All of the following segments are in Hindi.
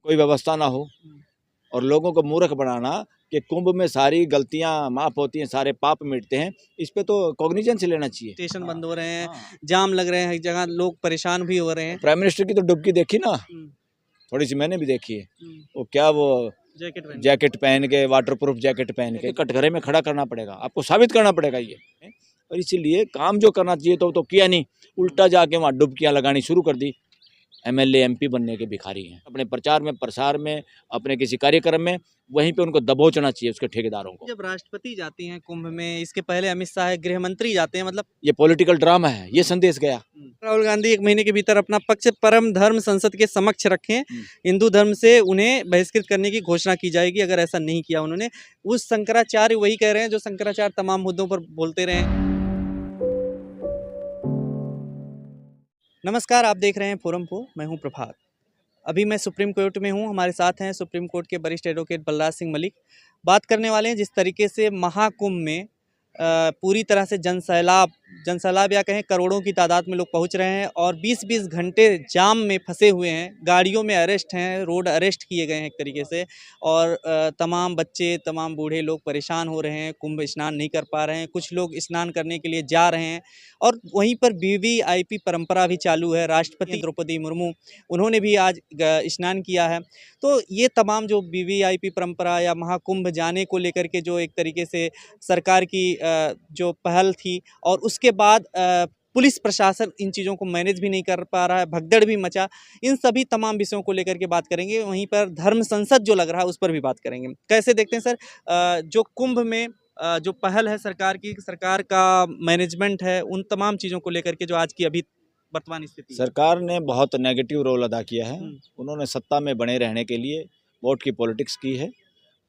कोई व्यवस्था ना हो और लोगों को मूर्ख बनाना कि कुंभ में सारी गलतियां माफ होती हैं, सारे पाप मिटते हैं, इस पे तो कॉग्निजेंस लेना चाहिए। स्टेशन बंद हो रहे हैं, जाम लग रहे हैं, हर जगह लोग परेशान भी हो रहे हैं। प्राइम मिनिस्टर की तो डुबकी देखी ना, थोड़ी सी मैंने भी देखी है। वो क्या वो जैकेट पहन के, वाटर प्रूफ जैकेट पहन के कटघरे में खड़ा करना पड़ेगा, आपको साबित करना पड़ेगा ये। और इसीलिए काम जो करना चाहिए तो किया नहीं, उल्टा जाके वहाँ डुबकियां लगानी शुरू कर दी। एमएलए एमपी बनने के भिखारी हैं। अपने प्रचार में, प्रसार में, अपने किसी कार्यक्रम में वहीं पे उनको दबोचना चाहिए उसके ठेकेदारों को। जब राष्ट्रपति जाती हैं कुंभ में, इसके पहले अमित शाह गृह मंत्री जाते हैं, मतलब ये पॉलिटिकल ड्रामा है, ये संदेश गया। राहुल गांधी 1 महीने के भीतर अपना पक्ष परम धर्म संसद के समक्ष रखें, हिंदू धर्म से उन्हें बहिष्कृत करने की घोषणा की जाएगी अगर ऐसा नहीं किया उन्होंने। उस शंकराचार्य वही कह रहे हैं जो शंकराचार्य तमाम मुद्दों पर बोलते रहे। नमस्कार, आप देख रहे हैं फोरम को, मैं हूं प्रभात। अभी मैं सुप्रीम कोर्ट में हूं, हमारे साथ हैं सुप्रीम कोर्ट के वरिष्ठ एडवोकेट बलराज सिंह मलिक। बात करने वाले हैं जिस तरीके से महाकुंभ में पूरी तरह से जनसैलाब या कहें करोड़ों की तादाद में लोग पहुंच रहे हैं और 20-20 घंटे जाम में फंसे हुए हैं, गाड़ियों में अरेस्ट हैं, रोड अरेस्ट किए गए हैं एक तरीके से। और तमाम बच्चे, तमाम बूढ़े लोग परेशान हो रहे हैं, कुंभ स्नान नहीं कर पा रहे हैं, कुछ लोग स्नान करने के लिए जा रहे हैं। और वहीं पर वीवीआईपी परंपरा भी चालू है। राष्ट्रपति द्रौपदी मुर्मू, उन्होंने भी आज स्नान किया है। तो ये तमाम जो वीवीआईपी परंपरा या महाकुंभ जाने को लेकर के जो एक तरीके से सरकार की जो पहल थी, और उसके बाद पुलिस प्रशासन इन चीज़ों को मैनेज भी नहीं कर पा रहा है, भगदड़ भी मचा। इन सभी तमाम विषयों को लेकर के बात करेंगे। वहीं पर धर्म संसद जो लग रहा है उस पर भी बात करेंगे। कैसे देखते हैं सर जो कुंभ में जो पहल है सरकार की, सरकार का मैनेजमेंट है, उन तमाम चीज़ों को लेकर के जो आज की अभी वर्तमान स्थिति? सरकार ने बहुत नेगेटिव रोल अदा किया है। उन्होंने सत्ता में बने रहने के लिए वोट की पॉलिटिक्स की है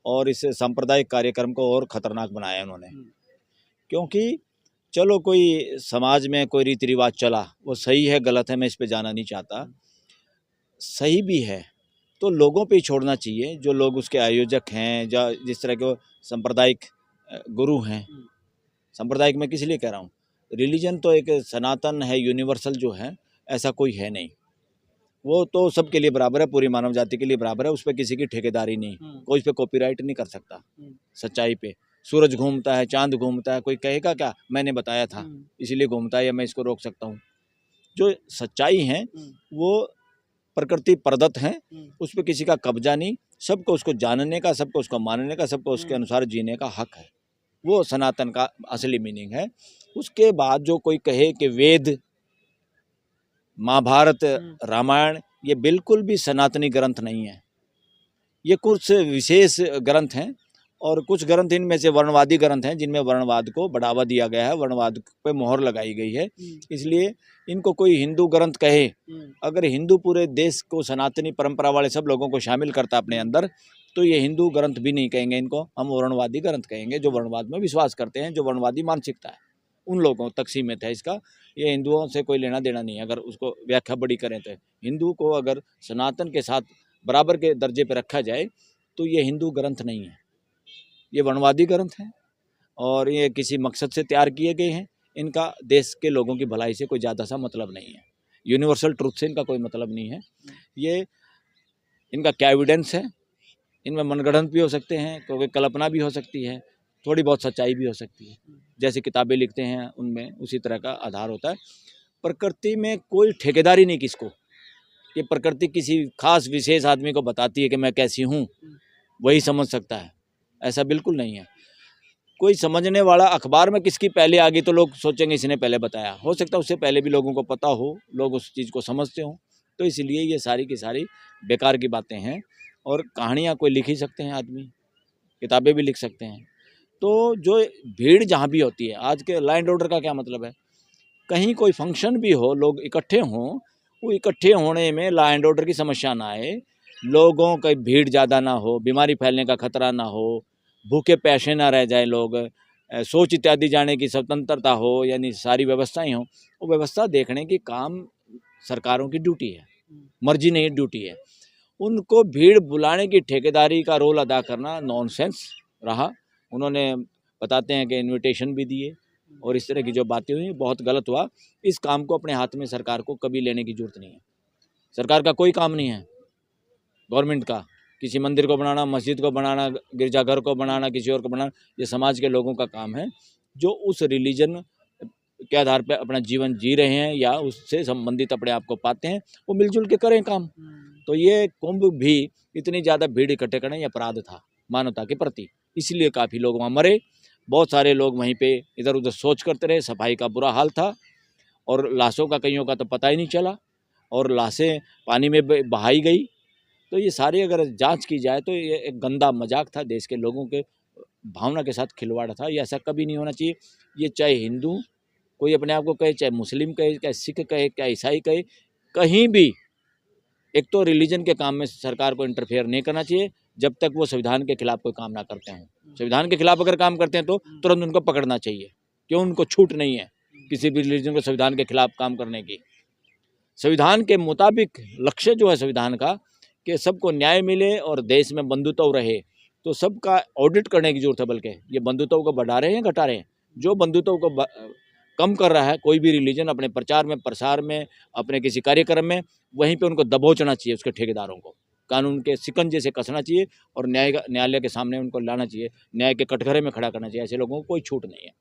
और इस सांप्रदायिक कार्यक्रम को और खतरनाक बनाया है उन्होंने। क्योंकि चलो कोई समाज में कोई रीति रिवाज चला, वो सही है गलत है मैं इस पे जाना नहीं चाहता, सही भी है तो लोगों पे ही छोड़ना चाहिए। जो लोग उसके आयोजक हैं, जिस तरह के सांप्रदायिक गुरु हैं, सांप्रदायिक मैं किस लिए कह रहा हूँ, रिलीजन तो एक सनातन है, यूनिवर्सल जो है, ऐसा कोई है नहीं। वो तो सबके लिए बराबर है, पूरी मानव जाति के लिए बराबर है, उस पर किसी की ठेकेदारी नहीं, कोई उस पर कॉपीराइट नहीं कर सकता। सच्चाई पे सूरज घूमता है, चांद घूमता है, कोई कहेगा क्या मैंने बताया था इसीलिए घूमता है या मैं इसको रोक सकता हूँ। जो सच्चाई है वो प्रकृति प्रदत्त है, उस पर किसी का कब्जा नहीं, सबको उसको जानने का, सबको उसको मानने का, सबको उसके अनुसार जीने का हक है। वो सनातन का असली मीनिंग है। उसके बाद जो कोई कहे कि वेद, महाभारत, रामायण ये बिल्कुल भी सनातनी ग्रंथ नहीं है। ये कुछ विशेष ग्रंथ हैं और कुछ ग्रंथ इनमें से वर्णवादी ग्रंथ हैं जिनमें वर्णवाद को बढ़ावा दिया गया है, वर्णवाद पे मोहर लगाई गई है। इसलिए इनको कोई हिंदू ग्रंथ कहे, अगर हिंदू पूरे देश को, सनातनी परंपरा वाले सब लोगों को शामिल करता अपने अंदर, तो ये हिंदू ग्रंथ भी नहीं कहेंगे इनको, हम वर्णवादी ग्रंथ कहेंगे। जो वर्णवाद में विश्वास करते हैं, जो वर्णवादी मानसिकता है, उन लोगों तक सीमित है इसका। ये हिंदुओं से कोई लेना देना नहीं है। अगर उसको व्याख्या बड़ी करें तो हिंदू को अगर सनातन के साथ बराबर के दर्जे पर रखा जाए तो ये हिंदू ग्रंथ नहीं है, ये वर्णवादी ग्रंथ हैं और ये किसी मकसद से तैयार किए गए हैं। इनका देश के लोगों की भलाई से कोई ज़्यादा सा मतलब नहीं है, यूनिवर्सल ट्रुथ से इनका कोई मतलब नहीं है। ये इनका क्या एविडेंस है, इनमें मनगढ़ंत भी हो सकते हैं, क्योंकि कल्पना भी हो सकती है, थोड़ी बहुत सच्चाई भी हो सकती है। जैसे किताबें लिखते हैं उनमें उसी तरह का आधार होता है। प्रकृति में कोई ठेकेदारी नहीं किसको, ये प्रकृति किसी खास विशेष आदमी को बताती है कि मैं कैसी हूँ, वही समझ सकता है, ऐसा बिल्कुल नहीं है। कोई समझने वाला अखबार में किसकी पहले आ गई तो लोग सोचेंगे इसने पहले बताया, हो सकता है उससे पहले भी लोगों को पता हो, लोग उस चीज़ को समझते हों। तो इसलिए ये सारी की सारी बेकार की बातें हैं। और कहानियाँ कोई लिख ही सकते हैं आदमी, किताबें भी लिख सकते हैं। तो जो भीड़ जहाँ भी होती है, आज के लॉ एंड ऑर्डर का क्या मतलब है, कहीं कोई फंक्शन भी हो, लोग इकट्ठे हों, वो इकट्ठे होने में लॉ एंड ऑर्डर की समस्या ना आए, लोगों की भीड़ ज़्यादा ना हो, बीमारी फैलने का खतरा ना हो, भूखे प्यासे ना रह जाए लोग, शौच इत्यादि जाने की स्वतंत्रता हो, यानी सारी व्यवस्थाएं हों। वो व्यवस्था देखने की काम सरकारों की ड्यूटी है, मर्जी नहीं ड्यूटी है। उनको भीड़ बुलाने की ठेकेदारी का रोल अदा करना नॉनसेंस रहा। उन्होंने बताते हैं कि इनविटेशन भी दिए और इस तरह की जो बातें हुई बहुत गलत हुआ। इस काम को अपने हाथ में सरकार को कभी लेने की जरूरत नहीं है, सरकार का कोई काम नहीं है। गवर्नमेंट का। किसी मंदिर को बनाना, मस्जिद को बनाना, गिरजाघर को बनाना, किसी और को बनाना, ये समाज के लोगों का काम है जो उस रिलीजन के आधार पर अपना जीवन जी रहे हैं या उससे संबंधित अपने आप को पाते हैं, वो मिलजुल के करें काम। तो ये कुंभ भी इतनी ज़्यादा भीड़ इकट्ठे करना ये अपराध था मानवता के प्रति, इसलिए काफ़ी लोग वहाँ मरे। बहुत सारे लोग वहीं पे इधर उधर सोच करते रहे, सफाई का बुरा हाल था और लाशों का कईयों का तो पता ही नहीं चला और लाशें पानी में बहाई गई। तो ये सारी अगर जांच की जाए तो ये एक गंदा मजाक था, देश के लोगों के भावना के साथ खिलवाड़ था। ये ऐसा कभी नहीं होना चाहिए। ये चाहे हिंदू कोई अपने आप को कहे, चाहे मुस्लिम कहे, चाहे सिख कहे, चाहे ईसाई कहे, कहीं भी एक तो रिलीजन के काम में सरकार को इंटरफेयर नहीं करना चाहिए जब तक वो संविधान के खिलाफ कोई काम ना करते हों। संविधान के खिलाफ अगर काम करते हैं तो तुरंत उनको पकड़ना चाहिए, क्यों उनको छूट नहीं है किसी भी रिलीजन को संविधान के खिलाफ काम करने की। संविधान के मुताबिक लक्ष्य जो है संविधान का कि सबको न्याय मिले और देश में बंधुत्व रहे, तो सबका ऑडिट करने की जरूरत है। बल्कि ये बंधुत्व को बढ़ा रहे हैं, घटा रहे हैं। जो बंधुत्व को कम कर रहा है कोई भी रिलीजन अपने प्रचार में, प्रसार में, अपने किसी कार्यक्रम में, वहीं पे उनको दबोचना चाहिए। उसके ठेकेदारों को कानून के शिकंजे से कसना चाहिए और न्यायालय के सामने उनको लाना चाहिए, न्याय के कटघरे में खड़ा करना चाहिए। ऐसे लोगों को कोई छूट नहीं है।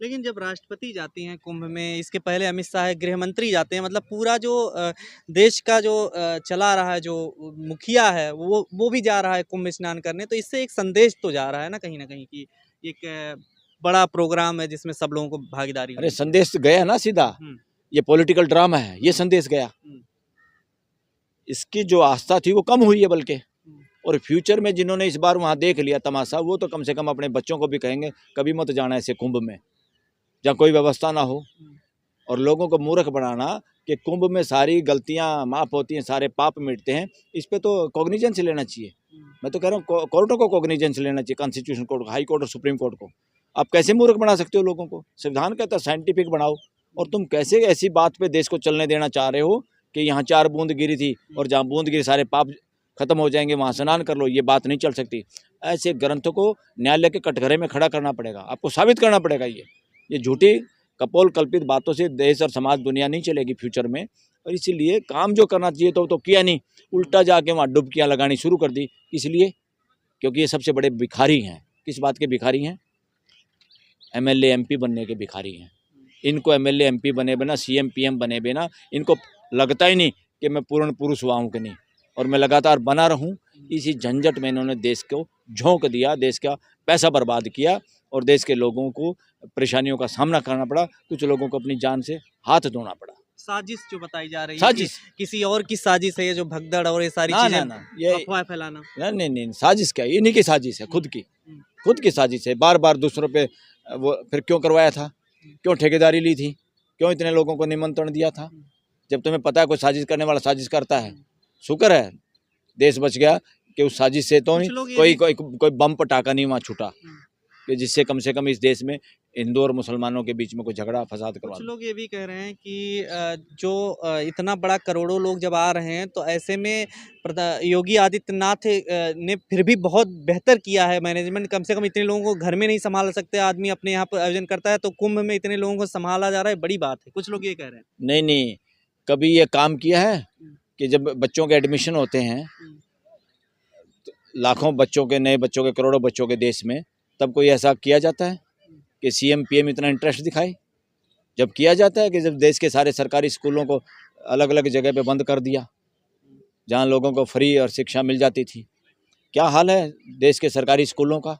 लेकिन जब राष्ट्रपति जाती हैं कुंभ में, इसके पहले अमित शाह गृह मंत्री जाते हैं, मतलब पूरा जो देश का जो चला रहा है, जो मुखिया है वो भी जा रहा है कुंभ स्नान करने, तो इससे एक संदेश तो जा रहा है ना कहीं कि एक बड़ा प्रोग्राम है जिसमें सब लोगों को भागीदारी। अरे संदेश गया ना सीधा, ये पॉलिटिकल ड्रामा है, ये संदेश गया। इसकी जो आस्था थी वो कम हुई है बल्कि, और फ्यूचर में जिन्होंने इस बार वहाँ देख लिया तमाशा, वो तो कम से कम अपने बच्चों को भी कहेंगे कभी मत जाना ऐसे कुंभ में जहाँ कोई व्यवस्था ना हो। और लोगों को मूर्ख बनाना कि कुंभ में सारी गलतियाँ माफ़ होती हैं, सारे पाप मिटते हैं, इस पे तो कॉग्निजेंस लेना चाहिए। मैं तो कह रहा हूँ कोर्टों को कॉग्निजेंस लेना चाहिए, कॉन्स्टिट्यूशन कोर्ट, हाई कोर्ट और सुप्रीम कोर्ट को। आप कैसे मूर्ख बना सकते हो लोगों को? संविधान कहता है साइंटिफिक बनाओ, और तुम कैसे ऐसी बात पे देश को चलने देना चाह रहे हो कि यहाँ 4 बूंद गिरी थी और जहाँ बूंद गिरी सारे पाप खत्म हो जाएंगे, वहाँ स्नान कर लो। ये बात नहीं चल सकती। ऐसे ग्रंथों को न्यायालय के कटघरे में खड़ा करना पड़ेगा, आपको साबित करना पड़ेगा। ये झूठी कपोल कल्पित बातों से देश और समाज दुनिया नहीं चलेगी फ्यूचर में। और इसीलिए काम जो करना चाहिए तो किया नहीं, उल्टा जाके वहाँ डुबकियाँ लगानी शुरू कर दी। इसलिए क्योंकि ये सबसे बड़े भिखारी हैं। किस बात के भिखारी हैं? एमएलए एमपी बनने के भिखारी हैं। इनको एमएलए एमपी बने बिना, सीएम पीएम बने बिना इनको लगता ही नहीं कि मैं पूर्ण पुरुष हुआ हूँ कि नहीं, और मैं लगातार बना रहूँ। इसी झंझट में इन्होंने देश को झोंक दिया, देश का पैसा बर्बाद किया और देश के लोगों को परेशानियों का सामना करना पड़ा। कुछ लोगों को अपनी जान से हाथ धोना पड़ा। साजिश जो बताई जा रही है, साजिश किसी और की साजिश है ये, जो भगदड़ और ये सारी चीजें, ये अफवाह फैलाना। नहीं, साजिश क्या, ये नहीं की साजिश है, खुद की साजिश है। बार बार दूसरों पे वो फिर क्यों करवाया था, क्यों ठेकेदारी ली थी, क्यों इतने लोगों को निमंत्रण दिया था? जब तुम्हें पता है कोई साजिश करने वाला साजिश करता है। शुक्र है देश बच गया कि उस साजिश से तो कोई बम पटाखा नहीं वहाँ छूटा कि जिससे कम से कम इस देश में हिंदू और मुसलमानों के बीच में कोई झगड़ा फसाद करवा। कुछ लोग ये भी कह रहे हैं कि जो इतना बड़ा करोड़ों लोग जब आ रहे हैं तो ऐसे में योगी आदित्यनाथ ने फिर भी बहुत बेहतर किया है मैनेजमेंट। कम से कम इतने लोगों को घर में नहीं संभाल सकते आदमी, अपने यहाँ पर आयोजन करता है, तो कुंभ में इतने लोगों को संभाला जा रहा है, बड़ी बात है। कुछ लोग ये कह रहे हैं। नहीं, कभी ये काम किया है कि जब बच्चों के एडमिशन होते हैं, लाखों बच्चों के, नए बच्चों के, करोड़ों बच्चों के देश में, तब कोई ऐसा किया जाता है कि सीएम पीएम इतना इंटरेस्ट दिखाए? जब किया जाता है कि जब देश के सारे सरकारी स्कूलों को अलग अलग जगह पे बंद कर दिया जहां लोगों को फ्री और शिक्षा मिल जाती थी। क्या हाल है देश के सरकारी स्कूलों का?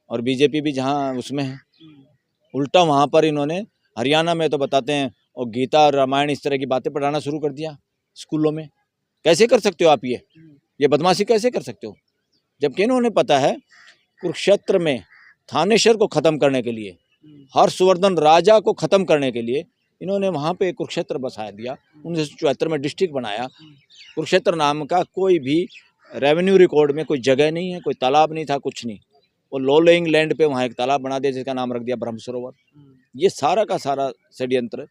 और बीजेपी भी जहां उसमें है, उल्टा वहां पर इन्होंने हरियाणा में तो बताते हैं और गीता और रामायण इस तरह की बातें पढ़ाना शुरू कर दिया स्कूलों में। कैसे कर सकते हो आप ये बदमाशी कैसे कर सकते हो? जबकि इन्होंने पता है कुरुक्षेत्र में थानेश्वर को ख़त्म करने के लिए, हर्षवर्धन राजा को ख़त्म करने के लिए इन्होंने वहाँ पे कुरुक्षेत्र बसाया दिया। 1974 में डिस्ट्रिक्ट बनाया। कुरुक्षेत्र नाम का कोई भी रेवेन्यू रिकॉर्ड में कोई जगह नहीं है, कोई तालाब नहीं था, कुछ नहीं। वो लो लेइंग लैंड पे वहाँ एक तालाब बना दिया जिसका नाम रख दिया ब्रह्म सरोवर। ये सारा का सारा षड्यंत्र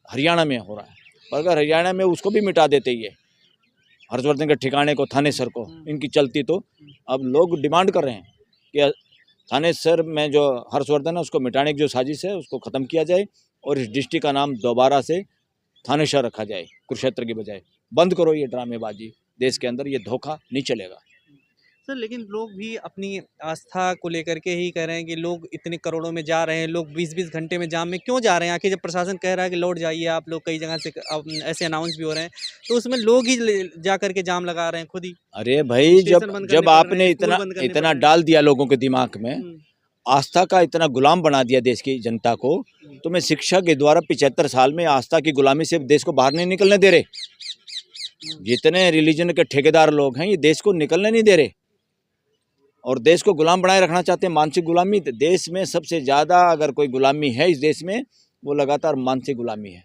हरियाणा में हो रहा है। और अगर हरियाणा में उसको भी मिटा देते ये हर्षवर्धन के ठिकाने को, थानेसर को, इनकी चलती, तो अब लोग डिमांड कर रहे हैं कि थानेसर में जो हर्षवर्धन है उसको मिटाने की जो साजिश है उसको ख़त्म किया जाए और इस डिस्ट्रिक्ट का नाम दोबारा से थानेसर रखा जाए कुरुक्षेत्र की बजाय। बंद करो ये ड्रामेबाजी। देश के अंदर ये धोखा नहीं चलेगा। सर लेकिन लोग भी अपनी आस्था को लेकर के ही कह रहे हैं कि लोग इतने करोड़ों में जा रहे हैं, लोग 20-20 घंटे में जाम में क्यों जा रहे हैं? आखिर जब प्रशासन कह रहा है कि लौट जाइए आप लोग, कई जगह से ऐसे अनाउंस भी हो रहे हैं, तो उसमें लोग ही जा करके जाम लगा रहे हैं खुद ही। अरे भाई, स्टेशन जब बंद करने जब पड़ रहे आपने हैं, स्कूल इतना बंद करने पड़ इतना रहे हैं। डाल दिया लोगों के दिमाग में, हम्म, आस्था का इतना गुलाम बना दिया देश की जनता को, तो मैं शिक्षा के द्वारा 75 साल में आस्था की गुलामी से देश को बाहर नहीं निकलने दे रहे। जितने रिलीजन के ठेकेदार लोग हैं ये देश को निकलने नहीं दे रहे और देश को गुलाम बनाए रखना चाहते हैं। मानसिक गुलामी देश में सबसे ज़्यादा अगर कोई गुलामी है इस देश में, वो लगातार मानसिक गुलामी है।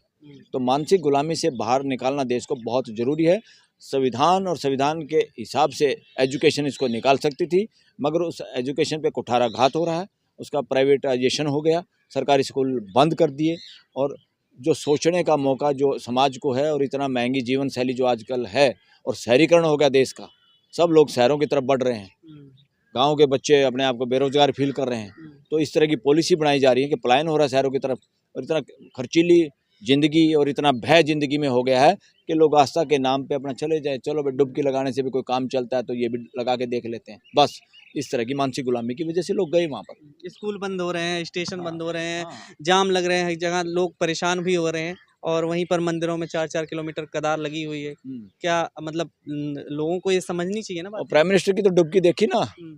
तो मानसिक गुलामी से बाहर निकालना देश को बहुत ज़रूरी है। संविधान और संविधान के हिसाब से एजुकेशन इसको निकाल सकती थी, मगर उस एजुकेशन पे कुठाराघात हो रहा है। उसका प्राइवेटाइजेशन हो गया, सरकारी स्कूल बंद कर दिए और जो सोचने का मौका जो समाज को है, और इतना महंगी जीवन शैली जो आजकल है, और शहरीकरण हो गया देश का, सब लोग शहरों की तरफ बढ़ रहे हैं, गांव के बच्चे अपने आप को बेरोजगार फील कर रहे हैं। तो इस तरह की पॉलिसी बनाई जा रही है कि पलायन हो रहा है शहरों की तरफ, और इतना खर्चीली ज़िंदगी और इतना भय ज़िंदगी में हो गया है कि लोग आस्था के नाम पे अपना चले जाए, चलो भाई डुबकी लगाने से भी कोई काम चलता है तो ये भी लगा के देख लेते हैं। बस इस तरह की मानसिक गुलामी की वजह से लोग गए वहाँ पर। स्कूल बंद हो रहे हैं, स्टेशन बंद हो रहे हैं, हाँ। जाम लग रहे हैं, हर जगह लोग परेशान भी हो रहे हैं, और वहीं पर मंदिरों में 4-4 किलोमीटर कतार लगी हुई है। क्या मतलब लोगों को ये समझनी चाहिए ना और बात? प्राइम मिनिस्टर की तो डुबकी देखी ना, हम्म,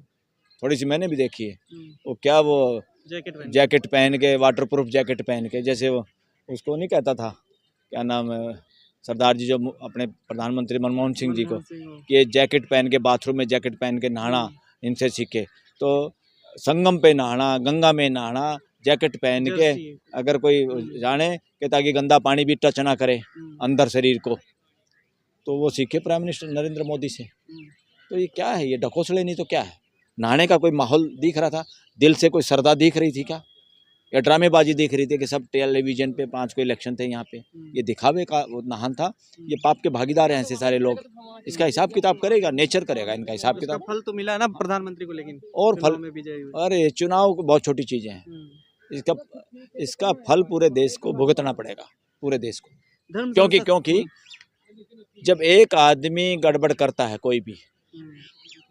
थोड़ी सी मैंने भी देखी है। हम्म, वो क्या वो जैकेट पहन जैकेट पहन के, वाटर प्रूफ जैकेट पहन के, जैसे वो उसको नहीं कहता था, क्या नाम है, सरदार जी जो अपने प्रधानमंत्री मनमोहन सिंह जी को, कि ये जैकेट पहन के बाथरूम में जैकेट पहन के नहाना इनसे सीखे। तो संगम पे नहाना, गंगा में नहाना जैकेट पहन के, अगर कोई जाने कि ताकि गंदा पानी भी टच ना करे अंदर शरीर को, तो वो सीखे प्राइम मिनिस्टर नरेंद्र मोदी से। तो ये क्या है, ये ढकोसले नहीं तो क्या है? नहाने का कोई माहौल दिख रहा था? दिल से कोई श्रद्धा दिख रही थी क्या? या ड्रामेबाजी दिख रही थी कि सब टेलीविजन पे 5 को इलेक्शन थे यहाँ पे, ये दिखावे का वो नहान था? ये पाप के भागीदार हैं ऐसे सारे लोग। इसका हिसाब किताब करेगा, नेचर करेगा इनका हिसाब उसका किताब। फल तो मिला ना प्रधानमंत्री को, लेकिन और चुनाव फल, में विजयी हुए। अरे चुनाव को बहुत छोटी चीज़ें हैं, इसका इसका फल पूरे देश को भुगतना पड़ेगा, पूरे देश को। धर्म क्योंकि संसद- क्योंकि जब एक आदमी गड़बड़ करता है कोई भी,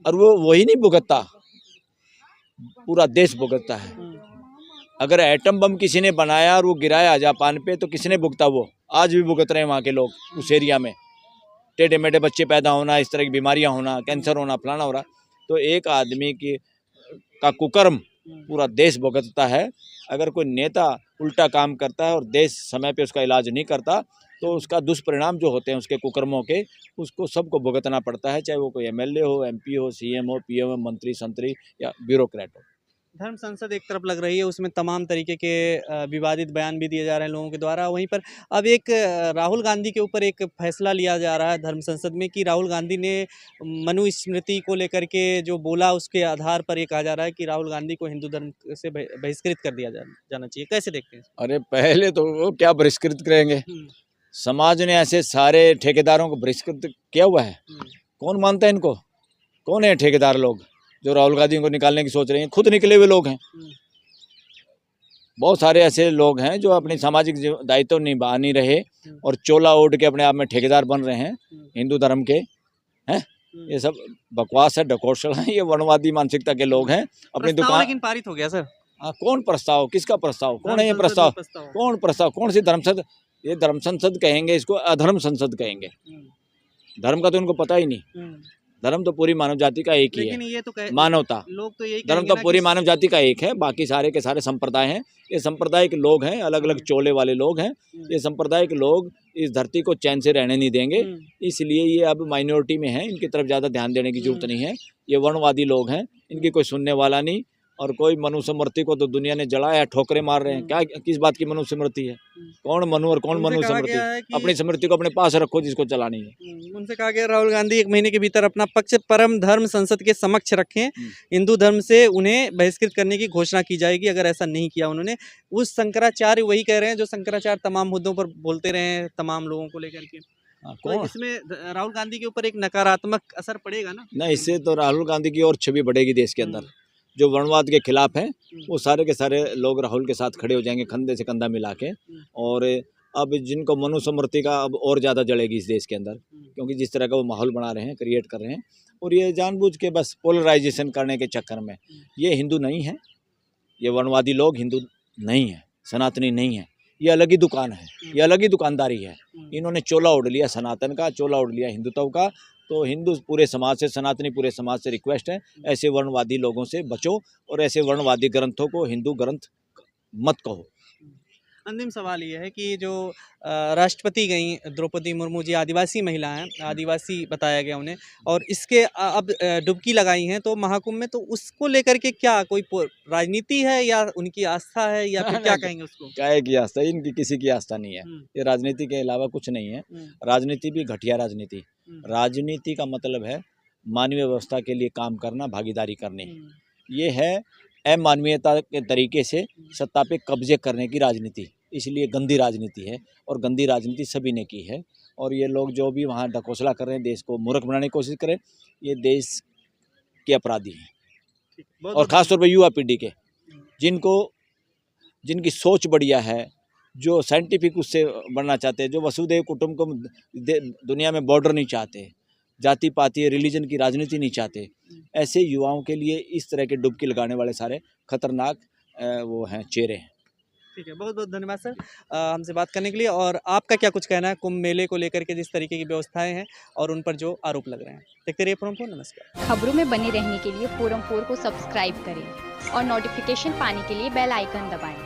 और वो वही नहीं भुगतता, पूरा देश भुगतता है। अगर एटम बम किसी ने बनाया और वो गिराया जापान पे, तो किसने भुगता? वो आज भी भुगत रहे हैं वहाँ के लोग उस एरिया में। टेढ़े मेढ़े बच्चे पैदा होना, इस तरह की बीमारियाँ होना, कैंसर होना, फलाना हो रहा। तो एक आदमी का कुकर्म पूरा देश भुगतता है। अगर कोई नेता उल्टा काम करता है और देश समय पे उसका इलाज नहीं करता, तो उसका दुष्परिणाम जो होते हैं उसके कुकर्मों के, उसको सबको भुगतना पड़ता है, चाहे वो कोई एमएलए हो, एमपी हो, सीएम हो, पीएम हो, मंत्री संतरी या ब्यूरोक्रेट हो। धर्म संसद एक तरफ लग रही है, उसमें तमाम तरीके के विवादित बयान भी दिए जा रहे हैं लोगों के द्वारा। वहीं पर अब एक राहुल गांधी के ऊपर एक फैसला लिया जा रहा है धर्म संसद में कि राहुल गांधी ने मनुस्मृति को लेकर के जो बोला, उसके आधार पर ये कहा जा रहा है कि राहुल गांधी को हिंदू धर्म से बहिष्कृत कर दिया जाना चाहिए। कैसे देखते हैं? अरे पहले तो वो क्या बहिष्कृत करेंगे? समाज ने ऐसे सारे ठेकेदारों को बहिष्कृत किया हुआ है, कौन मानता है इनको? कौन है ठेकेदार लोग जो राहुल गांधी को निकालने की सोच रहे हैं? खुद निकले हुए लोग हैं। बहुत सारे ऐसे लोग हैं जो अपनी सामाजिक दायित्व निभा नहीं रहे और चोला ओढ़ के अपने आप में ठेकेदार बन रहे हैं हिंदू धर्म के, हैं? ये सब बकवास है, ढकोसला है, ये वर्णवादी मानसिकता के लोग हैं। अपनी दुकान, लेकिन पारित हो गया सर। कौन प्रस्ताव, किसका प्रस्ताव, कौन है ये प्रस्ताव? कौन प्रस्ताव, कौन सी धर्म संसद? ये धर्म संसद कहेंगे इसको, अधर्म संसद कहेंगे। धर्म का तो उनको पता ही नहीं। धर्म तो पूरी मानव जाति का एक ही है, ये तो मानवता। लोग तो यही धर्म तो पूरी मानव जाति का एक है, बाकी सारे के सारे संप्रदाय हैं। ये सांप्रदायिक लोग हैं, अलग अलग चोले वाले लोग हैं। ये सांप्रदायिक लोग इस धरती को चैन से रहने नहीं देंगे, इसलिए ये अब माइनॉरिटी में हैं। इनकी तरफ ज़्यादा ध्यान देने की जरूरत नहीं है। ये वर्णवादी लोग हैं, इनकी कोई सुनने वाला नहीं। और कोई मनुस्मृति को तो दुनिया ने जलाया है, ठोकरे मार रहे हैं। क्या, किस बात की मनुस्मृति है? कौन मनु और कौन मनुस्मृति? अपनी स्मृति को अपने पास रखो जिसको चलानी है। उनसे कहा गया राहुल गांधी 1 महीने के भीतर अपना पक्ष परम धर्म संसद के समक्ष रखें, हिंदू धर्म से उन्हें बहिष्कृत करने की घोषणा की जाएगी अगर ऐसा नहीं किया उन्होंने। उस शंकराचार्य वही कह रहे हैं जो शंकराचार्य तमाम मुद्दों पर बोलते रहे हैं, तमाम लोगों को लेकर के। तो इसमें राहुल गांधी के ऊपर एक नकारात्मक असर पड़ेगा ना? नहीं, इससे तो राहुल गांधी की और छवि बढ़ेगी देश के अंदर। जो वर्णवाद के खिलाफ हैं वो सारे के सारे लोग राहुल के साथ खड़े हो जाएंगे, कंधे से कंधा मिला के। और अब जिनको मनुस्मृति का अब और ज़्यादा जड़ेगी इस देश के अंदर, क्योंकि जिस तरह का वो माहौल बना रहे हैं, क्रिएट कर रहे हैं, और ये जानबूझ के बस पोलराइजेशन करने के चक्कर में, ये हिंदू नहीं है, ये वर्णवादी लोग हिंदू नहीं है, सनातनी नहीं है, ये अलग ही दुकान है, ये अलग ही दुकानदारी है। इन्होंने चोला ओढ़ लिया सनातन का, चोला ओढ़ लिया हिंदुत्व का। तो हिंदू पूरे समाज से, सनातनी पूरे समाज से रिक्वेस्ट है, ऐसे वर्णवादी लोगों से बचो और ऐसे वर्णवादी ग्रंथों को हिंदू ग्रंथ मत कहो। अंतिम सवाल ये है कि जो राष्ट्रपति गई द्रौपदी मुर्मू जी आदिवासी महिला हैं, आदिवासी बताया गया उन्हें, और इसके अब डुबकी लगाई हैं तो महाकुंभ में, तो उसको लेकर के क्या कोई राजनीति है या उनकी आस्था है या फिर क्या कहेंगे उसको? क्या है की आस्था? इनकी किसी की आस्था नहीं है, ये राजनीति के अलावा कुछ नहीं है। राजनीति भी घटिया राजनीति। राजनीति का मतलब है मानवीय व्यवस्था के लिए काम करना, भागीदारी करनी। ये है अमानवीयता के तरीके से सत्ता पे कब्जे करने की राजनीति, इसलिए गंदी राजनीति है, और गंदी राजनीति सभी ने की है। और ये लोग जो भी वहाँ ढकोसला कर रहे हैं, देश को मूर्ख बनाने की कोशिश करें, ये देश के अपराधी हैं, और ख़ासतौर पर युवा पीढ़ी के, जिनकी सोच बढ़िया है, जो साइंटिफिक उससे बढ़ना चाहते हैं, जो वसुधैव कुटुंबकम दुनिया में बॉर्डर नहीं चाहते, जाति पाति रिलीजन की राजनीति नहीं चाहते, ऐसे युवाओं के लिए इस तरह के डुबकी लगाने वाले सारे खतरनाक वो हैं, चेहरे हैं। ठीक है, बहुत बहुत धन्यवाद सर हमसे बात करने के लिए। और आपका क्या कुछ कहना है कुंभ मेले को लेकर के, जिस तरीके की व्यवस्थाएं हैं और उन पर जो आरोप लग रहे हैं? देखते रहिए फोरम 4। नमस्कार। खबरों में बने रहने के लिए फोरम 4 को सब्सक्राइब करें और नोटिफिकेशन पाने के लिए बेल आइकन दबाएं।